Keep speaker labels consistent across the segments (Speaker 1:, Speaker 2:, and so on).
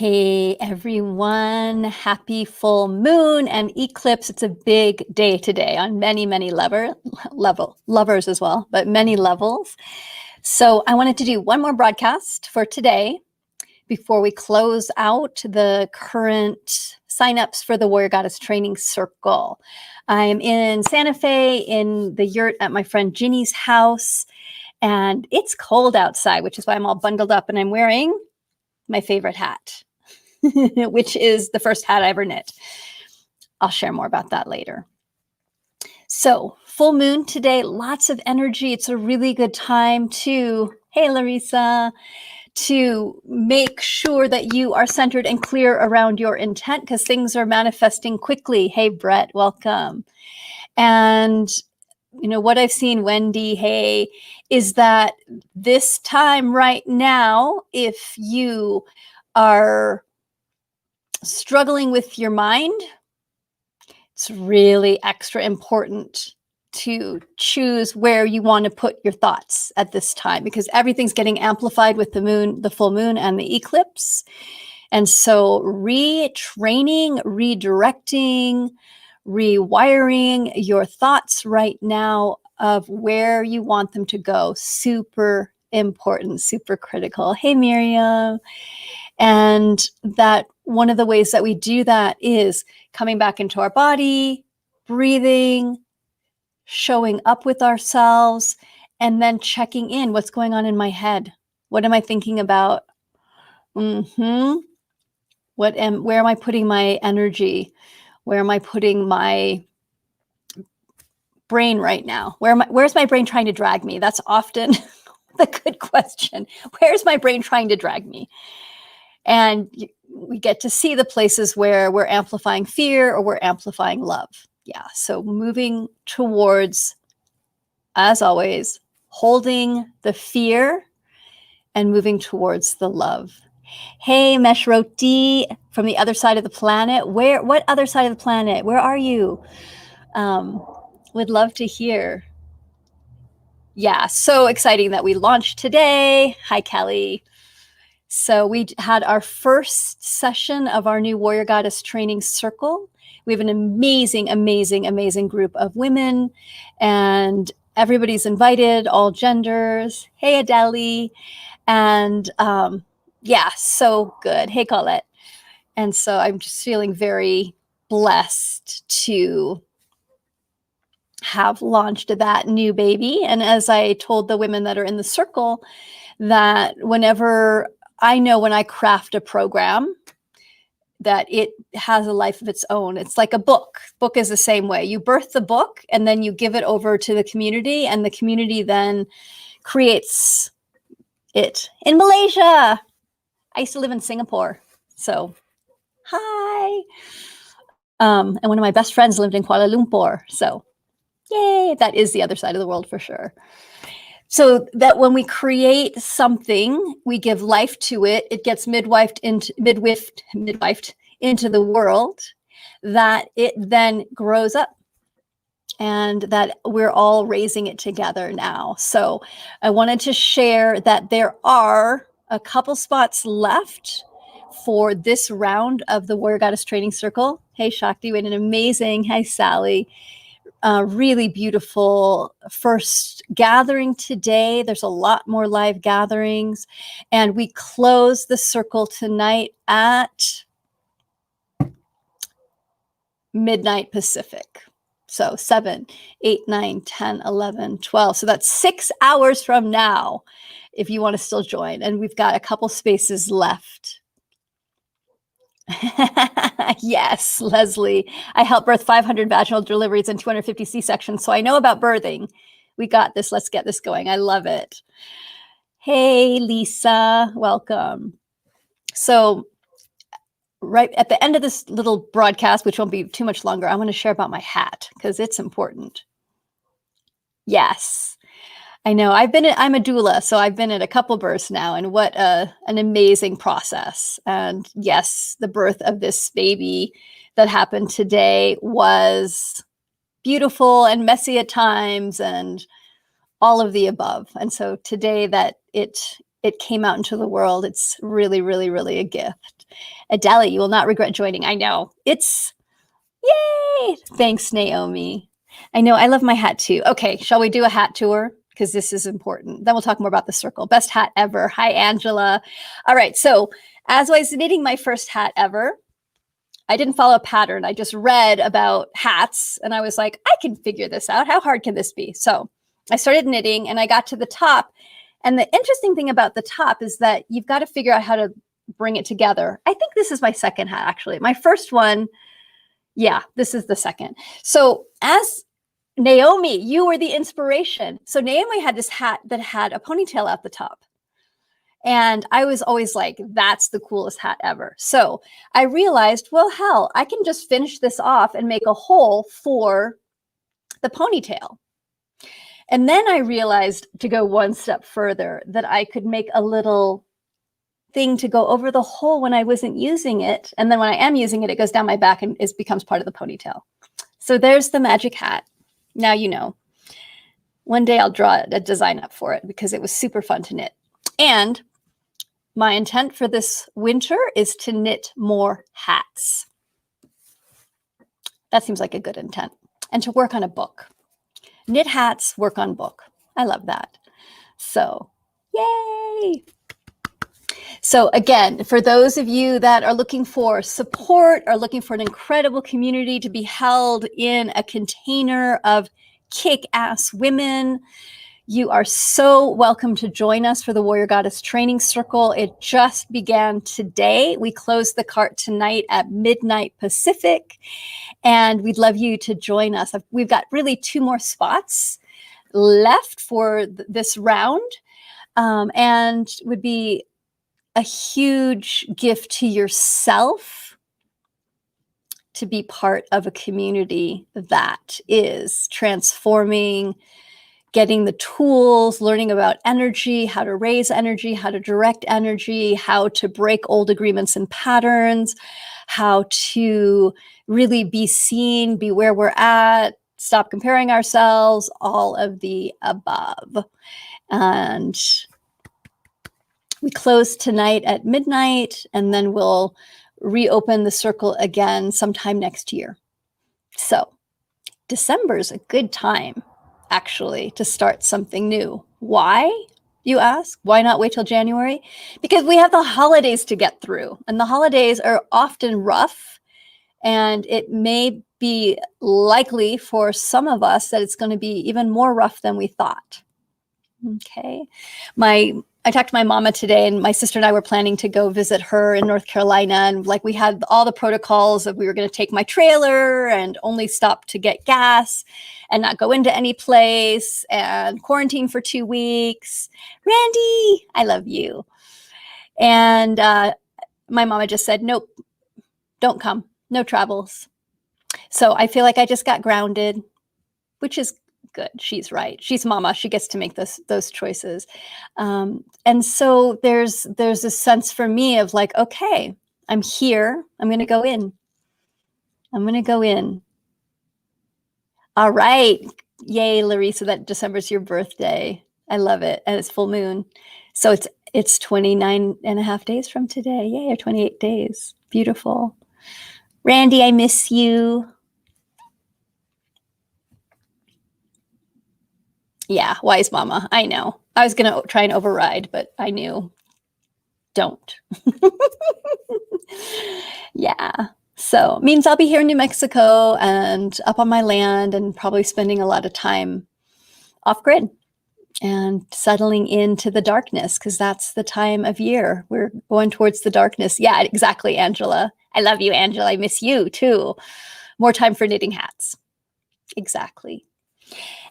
Speaker 1: Hey everyone, happy full moon and eclipse. It's a big day today on many lovers as well, but many levels. So I wanted to do one more broadcast for today before we close out the current signups for the Warrior Goddess Training Circle. I'm in Santa Fe in the yurt at my friend Ginny's house, and it's cold outside, which is why I'm all bundled up and I'm wearing my favorite hat, which is the first hat I ever knit. I'll share more about that later. So full moon today, lots of energy. It's a really good time to, hey Larissa, to make sure that you are centered and clear around your intent because things are manifesting quickly. Hey Brett, welcome. And you know what I've seen, Wendy, hey, is that this time right now, if you are struggling with your mind, it's really extra important to choose where you want to put your thoughts at this time because everything's getting amplified with the moon, the full moon and the eclipse. And so retraining, redirecting, rewiring your thoughts right now of where you want them to go. Super important, super critical. Hey, Miriam. And that one of the ways that we do that is coming back into our body, breathing, showing up with ourselves, and then checking in. What's going on in my head? What am I thinking about? Where am I putting my energy? Where am I putting my brain right now? Where's my brain trying to drag me? That's often the good question. Where's my brain trying to drag me? And we get to see the places where we're amplifying fear or we're amplifying love. Yeah. So moving towards, as always, holding the fear and moving towards the love. Hey, Meshroti from the other side of the planet. What other side of the planet? Where are you? Would love to hear. Yeah, so exciting that we launched today. Hi, Kelly. So we had our first session of our new Warrior Goddess Training Circle. We have an amazing group of women, and everybody's invited, all genders. Hey, Adele. And yeah, so good. Hey, Colette. And so I'm just feeling very blessed to have launched that new baby. And as I told the women that are in the circle, that whenever I know when I craft a program, that it has a life of its own. It's like a book. Book is the same way. You birth the book and then you give it over to the community, and the community then creates it. In Malaysia, I used to live in Singapore. So, hi. And one of my best friends lived in Kuala Lumpur. So, yay, that is the other side of the world for sure. So that when we create something, we give life to it, it gets midwifed into the world, that it then grows up and that we're all raising it together now. So I wanted to share that there are a couple spots left for this round of the Warrior Goddess Training Circle. Hey, Shakti, we had an amazing, hi, Sally. Really beautiful first gathering today. There's a lot more live gatherings. And we close the circle tonight at midnight Pacific. So 7, 8, 9, 10, 11, 12. So that's 6 hours from now if you want to still join. And we've got a couple spaces left. Yes, Leslie. I helped birth 500 vaginal deliveries and 250 C-sections, so I know about birthing. We got this. Let's get this going. I love it. Hey, Lisa. Welcome. So right at the end of this little broadcast, which won't be too much longer, I want to share about my hat because it's important. Yes. I know I'm a doula, so I've been at a couple births now, and what an amazing process. And yes, the birth of this baby that happened today was beautiful and messy at times and all of the above. And so today that it came out into the world, it's really a gift. Adele, you will not regret joining. I know. It's yay. Thanks, Naomi. I know. I love my hat too. Okay. Shall we do a hat tour? Because this is important. Then we'll talk more about the circle. Best hat ever. Hi, Angela. All right. So as I was knitting my first hat ever, I didn't follow a pattern. I just read about hats and I was like, I can figure this out. How hard can this be? So I started knitting and I got to the top. And the interesting thing about the top is that you've got to figure out how to bring it together. I think this is my second hat, actually. My first one, yeah, this is the second. So as Naomi, you were the inspiration. So Naomi had this hat that had a ponytail at the top. And I was always like, that's the coolest hat ever. So I realized, well, hell, I can just finish this off and make a hole for the ponytail. And then I realized, to go one step further, that I could make a little thing to go over the hole when I wasn't using it. And then when I am using it, it goes down my back and it becomes part of the ponytail. So there's the magic hat. Now you know. One day I'll draw a design up for it because it was super fun to knit. And my intent for this winter is to knit more hats. That seems like a good intent. And to work on a book. Knit hats, work on book. I love that. So, yay! So again, for those of you that are looking for support, are looking for an incredible community to be held in a container of kick-ass women, you are so welcome to join us for the Warrior Goddess Training Circle. It just began today. We close the cart tonight at midnight Pacific, and we'd love you to join us. We've got really 2 more spots left for this round, and would be a huge gift to yourself to be part of a community that is transforming, getting the tools, learning about energy, how to raise energy, how to direct energy, how to break old agreements and patterns, how to really be seen, be where we're at, stop comparing ourselves, all of the above. And we close tonight at midnight, and then we'll reopen the circle again sometime next year. So December is a good time, actually, to start something new. Why, you ask? Why not wait till January? Because we have the holidays to get through, and the holidays are often rough, and it may be likely for some of us that it's going to be even more rough than we thought. Okay. I talked to my mama today, and my sister and I were planning to go visit her in North Carolina. And like, we had all the protocols of we were going to take my trailer and only stop to get gas and not go into any place and quarantine for 2 weeks. Randy, I love you. And my mama just said, nope, don't come. No travels. So I feel like I just got grounded, which is good. She's right. She's mama. She gets to make those choices. And so there's a sense for me of like, okay, I'm here. I'm going to go in. I'm going to go in. All right. Yay, Larissa, that December's your birthday. I love it. And it's full moon. So it's 29 and a half days from today. Yay, or 28 days. Beautiful. Randy, I miss you. Yeah, wise mama. I know. I was going to try and override, but I knew. Don't. Yeah. So it means I'll be here in New Mexico and up on my land and probably spending a lot of time off grid and settling into the darkness, because that's the time of year. We're going towards the darkness. Yeah, exactly, Angela. I love you, Angela. I miss you too. More time for knitting hats. Exactly.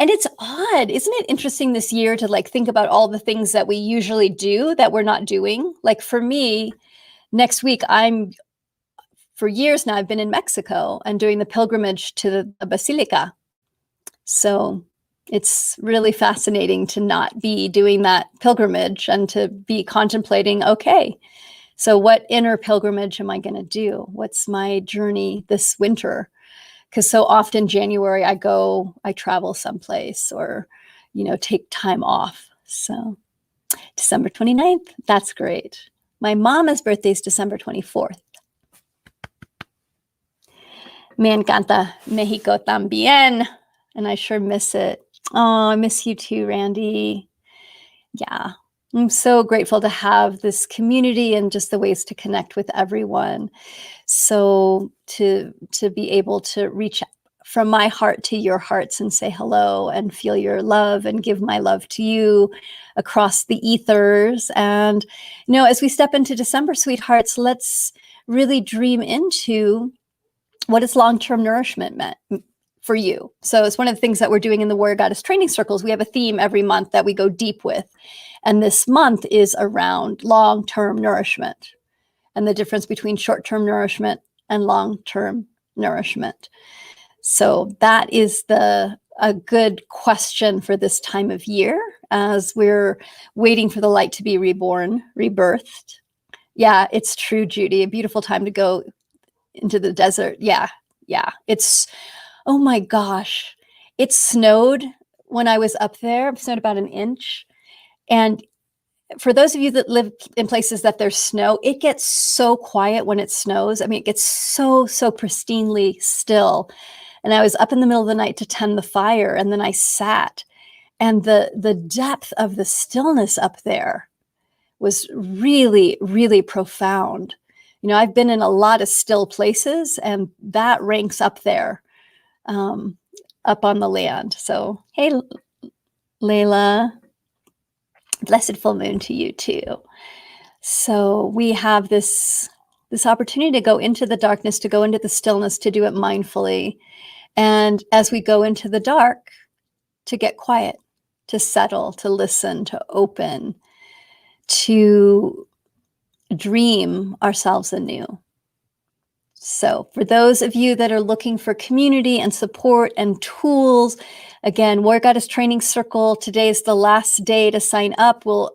Speaker 1: And it's odd, isn't it interesting this year to like think about all the things that we usually do that we're not doing? Like for me, next week, for years now, I've been in Mexico and doing the pilgrimage to the Basilica. So it's really fascinating to not be doing that pilgrimage and to be contemplating, okay, so what inner pilgrimage am I going to do? What's my journey this winter? Because so often January I travel someplace or, take time off. So December 29th, that's great. My mama's birthday is December 24th. Me encanta Mexico también. And I sure miss it. Oh, I miss you too, Randy. Yeah. I'm so grateful to have this community and just the ways to connect with everyone. So to be able to reach from my heart to your hearts and say hello and feel your love and give my love to you across the ethers. And, as we step into December, sweethearts, let's really dream into what is long-term nourishment meant for you. So it's one of the things that we're doing in the Warrior Goddess training circles. We have a theme every month that we go deep with. And this month is around long-term nourishment and the difference between short-term nourishment and long-term nourishment. So that is a good question for this time of year as we're waiting for the light to be reborn, rebirthed. Yeah, it's true, Judy. A beautiful time to go into the desert. Yeah. It's, oh my gosh. It snowed when I was up there. It snowed about an inch. And for those of you that live in places that there's snow, it gets so quiet when it snows. I mean, it gets so pristinely still. And I was up in the middle of the night to tend the fire, and then I sat, and the depth of the stillness up there was really, really profound. I've been in a lot of still places, and that ranks up there, up on the land. So, hey, Layla. Blessed full moon to you too. So we have this opportunity to go into the darkness, to go into the stillness, to do it mindfully. And as we go into the dark, to get quiet, to settle, to listen, to open, to dream ourselves anew. So for those of you that are looking for community and support and tools, again, Warrior Goddess Training Circle, today is the last day to sign up. We'll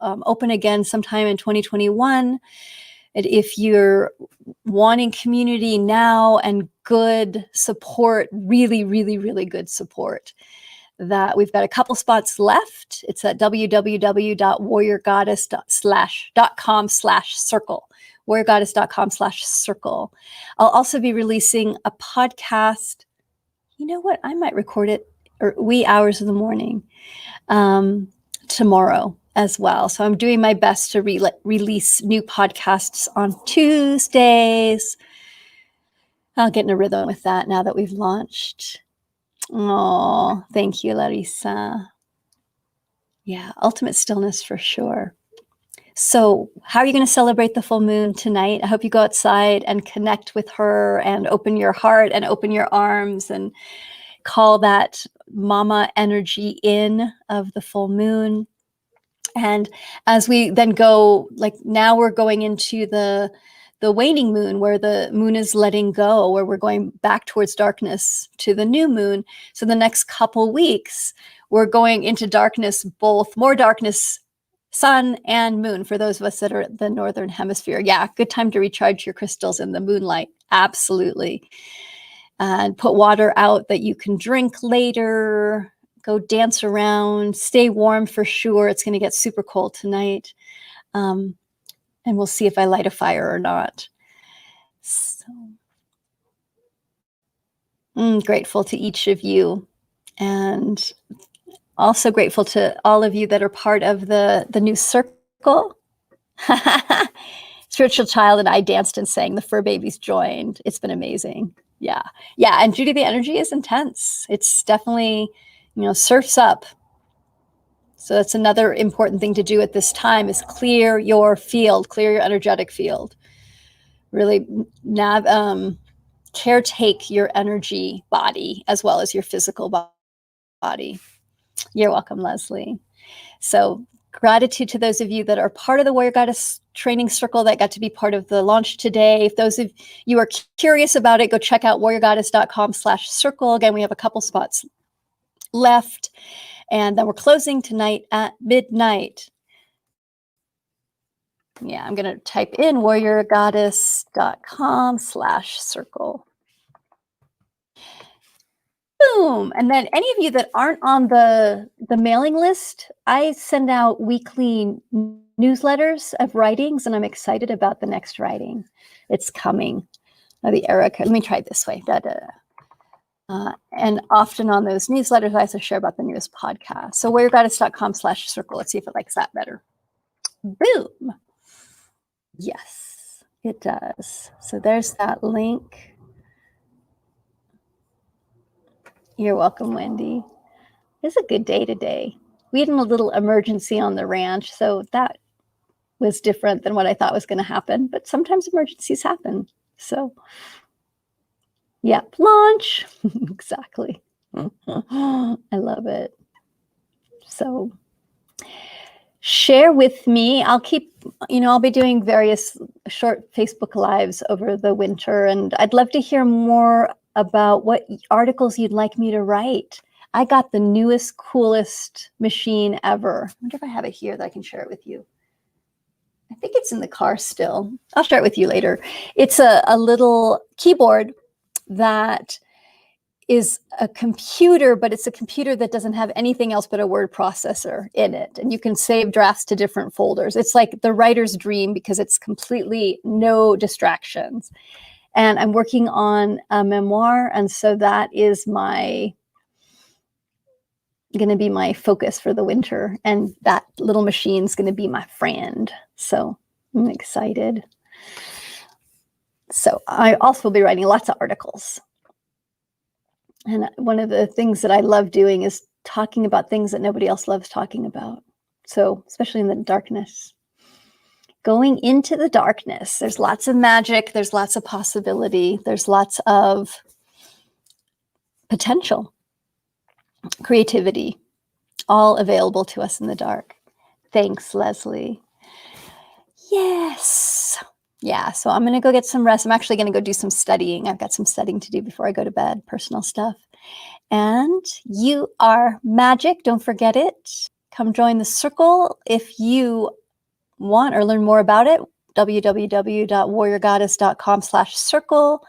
Speaker 1: open again sometime in 2021. And if you're wanting community now and good support, really, really, really good support, that we've got a couple spots left. It's at www.warriorgoddess.com/circle. warriorgoddess.com/circle. I'll also be releasing a podcast. You know what? I might record it wee hours of the morning tomorrow as well. So I'm doing my best to release new podcasts on Tuesdays. I'll get in a rhythm with that now that we've launched. Oh, thank you, Larissa. Yeah, ultimate stillness for sure. So how are you going to celebrate the full moon tonight? I hope you go outside and connect with her and open your heart and open your arms and call that mama energy in of the full moon. And as we then go, like now we're going into the waning moon, where the moon is letting go, where we're going back towards darkness to the new moon. So the next couple weeks, we're going into darkness, both more darkness, sun and moon, for those of us that are at the northern hemisphere. Yeah, good time to recharge your crystals in the moonlight. Absolutely. And put water out that you can drink later. Go dance around. Stay warm for sure. It's going to get super cold tonight. And we'll see if I light a fire or not. So grateful to each of you, and also grateful to all of you that are part of the new circle. Spiritual Child and I danced and sang. The fur babies joined. It's been amazing. Yeah. And Judy, the energy is intense. It's definitely, surfs up. So that's another important thing to do at this time, is clear your field, clear your energetic field. Really caretake your energy body as well as your physical body. You're welcome, Leslie. So gratitude to those of you that are part of the Warrior Goddess Training Circle that got to be part of the launch today. If those of you are curious about it, go check out warriorgoddess.com/circle. Again, we have a couple spots left. And then we're closing tonight at midnight. Yeah, I'm going to type in warriorgoddess.com/circle. Boom. And then any of you that aren't on the mailing list, I send out weekly newsletters of writings, and I'm excited about the next writing. It's coming. The Erica, let me try it this way. And often on those newsletters, I also share about the newest podcast. So warriorgoddess.com/circle. Let's see if it likes that better. Boom. Yes, it does. So there's that link. You're welcome, Wendy. It's a good day today. We had a little emergency on the ranch, so that was different than what I thought was going to happen. But sometimes emergencies happen. So, yep, launch. Exactly. I love it. So, share with me. I'll be doing various short Facebook Lives over the winter, and I'd love to hear more about what articles you'd like me to write. I got the newest, coolest machine ever. I wonder if I have it here that I can share it with you. I think it's in the car still. I'll share it with you later. It's a little keyboard that is a computer, but it's a computer that doesn't have anything else but a word processor in it. And you can save drafts to different folders. It's like the writer's dream because it's completely no distractions. And I'm working on a memoir. And so that is going to be my focus for the winter. And that little machine's going to be my friend. So I'm excited. So I also will be writing lots of articles. And one of the things that I love doing is talking about things that nobody else loves talking about. So especially in the darkness. Going into the darkness, there's lots of magic. There's lots of possibility. There's lots of potential, creativity, all available to us in the dark. Thanks, Leslie. Yes. Yeah, so I'm going to go get some rest. I'm actually going to go do some studying. I've got some studying to do before I go to bed, personal stuff. And you are magic. Don't forget it. Come join the circle if you want or learn more about it. www.warriorgoddess.com/circle.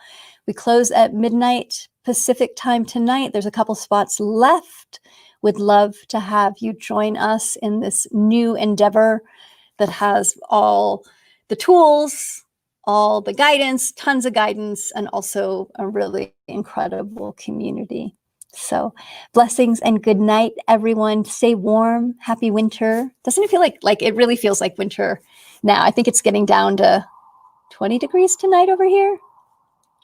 Speaker 1: We close at midnight Pacific time tonight. There's a couple spots left. Would love to have you join us in this new endeavor that has all the tools, all the guidance, tons of guidance, and also a really incredible community. So blessings and good night, everyone. Stay warm. Happy winter. Doesn't it feel like it really feels like winter now? I think it's getting down to 20 degrees tonight over here.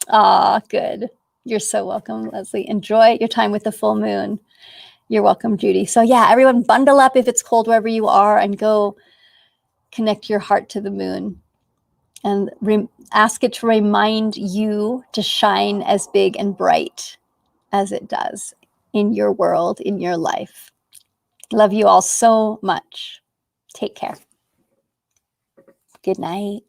Speaker 1: Ah, good. You're so welcome, Leslie. Enjoy your time with the full moon. You're welcome, Judy. So yeah, everyone bundle up if it's cold wherever you are and go connect your heart to the moon. And ask it to remind you to shine as big and bright as it does in your world, in your life. Love you all so much. Take care. Good night.